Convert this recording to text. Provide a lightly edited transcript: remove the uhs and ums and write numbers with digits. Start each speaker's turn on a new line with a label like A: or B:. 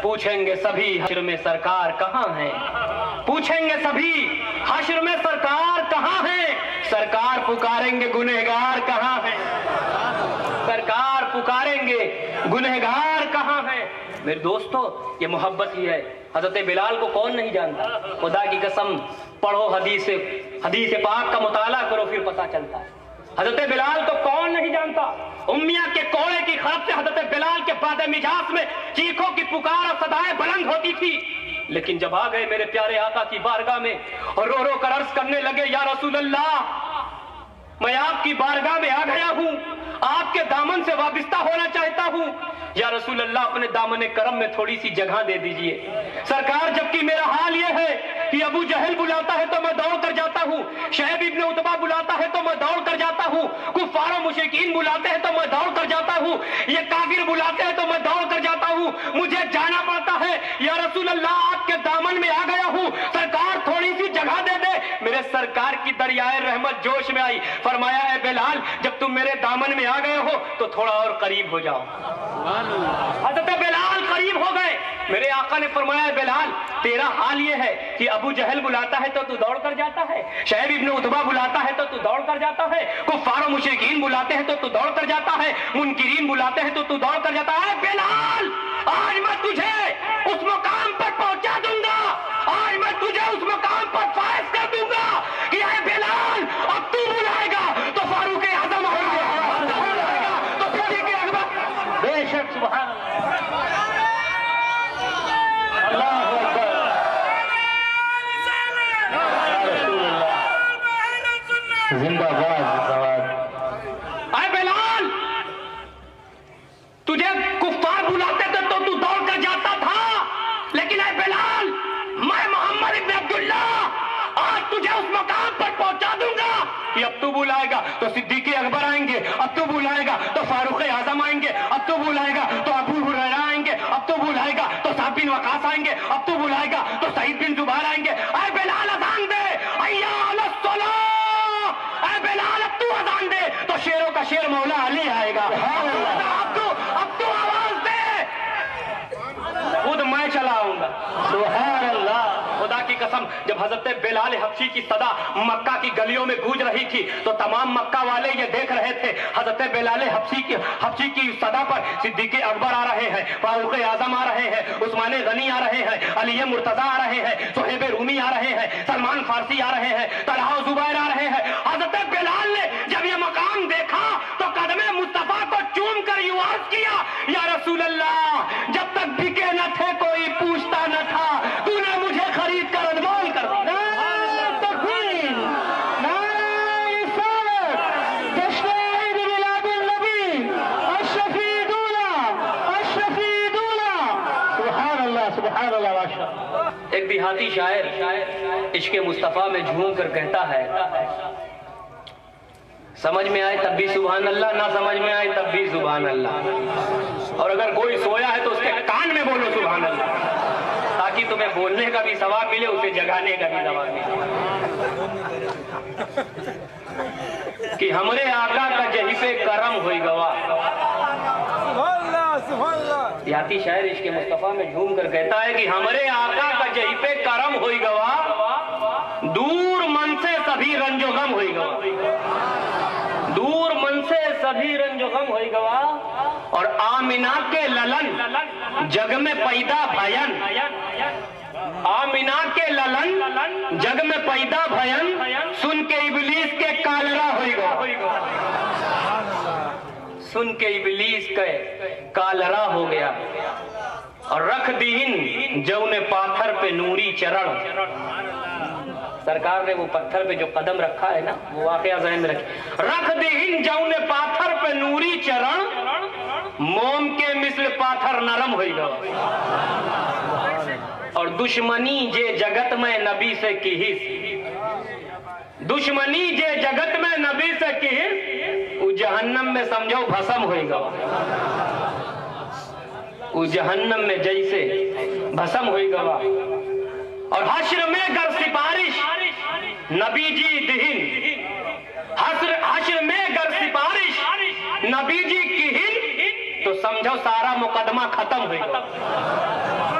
A: पूछेंगे सभी हश्र में सरकार कहाँ है, पूछेंगे सभी हश्र में सरकार कहाँ है, सरकार पुकारेंगे गुनहगार कहाँ है, सरकार पुकारेंगे गुनहगार कहाँ है। मेरे दोस्तों, ये मोहब्बत ही है। हजरत बिलाल को कौन नहीं जानता? खुदा की कसम, पढ़ो हदीस पाक का मुताला करो, फिर पता चलता है। हजरत बिलाल को कौन नहीं जानता? उम्मिया के कोड़े की खरब से हजरत बिलाल के बाद मिजाज में चीखों की पुकार और सदाएं बुलंद होती थी। लेकिन जब आ गए मेरे प्यारे आका की बारगाह में और रो रो कर अर्ज करने लगे, या रसूल अल्लाह, मैं आपकी बारगाह में आ गया हूं, आपके दामन से वाबिस्ता होना चाहता हूं। या रसूल अल्लाह, अपने दामन करम में थोड़ी सी जगह दे दीजिए। सरकार, जबकि मेरा हाल यह है कि अबू जहल बुलाता है तो मैं दौड़ कर जाता हूँ, शैब इब्न उतबा बुलाता है तो मैं दौड़ कर जाता हूँ, कुफार और मुशरिकीन बुलाते हैं तो मैं दौड़ कर जाता हूँ, ये काफिर बुलाते हैं तो मैं दौड़ कर जाता हूँ, मुझे जाना पड़ता है। या रसूल अल्लाह, आपके दामन में आ गया हूँ, सरकार थोड़ी सी जगह दे दे। मेरे सरकार की दरियाए रहमत जोश में आई। फरमाया, है बिलाल, जब तुम मेरे दामन में आ गए हो तो थोड़ा और करीब हो जाओ। हज़रत बिलाल करीब हो गए। मेरे आका ने फरमाया, बिलाल, तेरा हाल ये है कि अबू जहल बुलाता है तो तू दौड़ कर जाता है, शैब इब्न उतबा बुलाता है तो तू दौड़ कर जाता है, कुफार और मुशरिकीन बुलाते हैं तो तू दौड़ कर जाता है, मुनकिरीन बुलाते हैं तो तू दौड़ कर जाता है। बिलाल, आज मैं तुझे उस मुकाम पर पहुंचा दूंगा, आज मैं तुझे उस मुकाम पर फाइज कर दूंगा कि है बिलाल, अब तू बुलाएगा तो फारूक आजम आएंगे, अब तू बुलाएगा तो सिद्दीक़ अकबर। बेशक, सुभान
B: जिंदाबाद जिंदाबाद।
A: अरे बिलाल, तुझे कुफ्फार बुलाते थे तो तू दौड़ कर जाता था, लेकिन अरे बिलाल, मैं मोहम्मद इब्न अब्दुल्लाह आज तुझे उस मकाम पर पहुंचा दूंगा कि अब तू बुलाएगा तो सिद्दीक़ अकबर आएंगे, अब तू बुलाएगा तो फारूक आजम आएंगे, अब तू बुलाएगा तो अबू हुरैरा आएंगे, अब तू बुलाएगा तो साद बिन वकास आएंगे, अब तू बुलाएगा तो सईद बिन जुबैर आएंगे। अरे बिलाल, अज़ान दे, अय्या अलस सलाह। अरे बिलाल, अब तू अज़ान दे तो शेरों का शेर मौला अली आएगा। अब तू आवाज दे, खुद मैं चलाऊंगा। सुभान अल्लाह। खुदा की कसम, जब हजरत बिलाल हबशी की सदा मक्का की गलियों में गूंज रही थी तो तमाम मक्का वाले ये देख रहे थे, हजरत बिलाल हबशी की सदा पर सिद्दीक़ अकबर आ रहे हैं, फारूक आजम आ रहे हैं, उस्मान गनी आ रहे हैं, अली मुर्तजा आ रहे हैं, सुहेब रूमी आ रहे हैं, सलमान फारसी आ रहे हैं, तलहा जुबैर आ रहे हैं। हजरत बिलाल ने जब ये मकाम देखा तो कदमे मुस्तफा को चूम कर यूं अर्ज किया, या रसूल अल्लाह, जब तक बिके न थे कोई पूछता न था, तूने मुझे खरीद कर अनमोल कर दिया। एक देहाती शायर इश्क़े मुस्तफा में झूम कर कहता है, समझ में आए तब भी सुभान अल्लाह, ना समझ में आए तब भी सुभान अल्लाह। और अगर कोई सोया है तो उसके कान में बोलो सुभान अल्लाह, ताकि तुम्हें बोलने का भी सवाब मिले, उसे जगाने का भी सवाब मिले। कि हमरे आका का जही पे करम हुई गवा। देहाती शायर इश्क़े मुस्तफा में झूम कर कहता है कि हमरे आका का जही पे करम हुई गवा, दूर मन से सभी रंजो गम हुई गवा, दूर मन से सभी रंजो गम हुई गवा। और आमिना के ललन जग में पैदा भयन, आमिना के ललन जग में पैदा भयन, सुन के इबलीस के कालरा हुई गवा, सुन के इबलीस के कालरा हो गया। और रख दीन जौने पाथर पे नूरी चरण, सरकार ने वो पत्थर पे जो कदम रखा है ना, वो वाकया ज़हन में रखे। रख दीन जौने पाथर पे नूरी चरण, मोम के मिसल पाथर नरम हो गया। और दुश्मनी जे जगत में नबी से किहिस, दुश्मनी जे जगत में नबी से किहिस, वो जहन्नम में समझो भस्म होएगा, वो जहन्नम में जैसे भस्म होएगा। और हश्र में गर सिपारिश नबी जी दिहिन, हश्र में गर सिपारिश नबी जी किहिन, तो समझो सारा मुकदमा खत्म हो गया।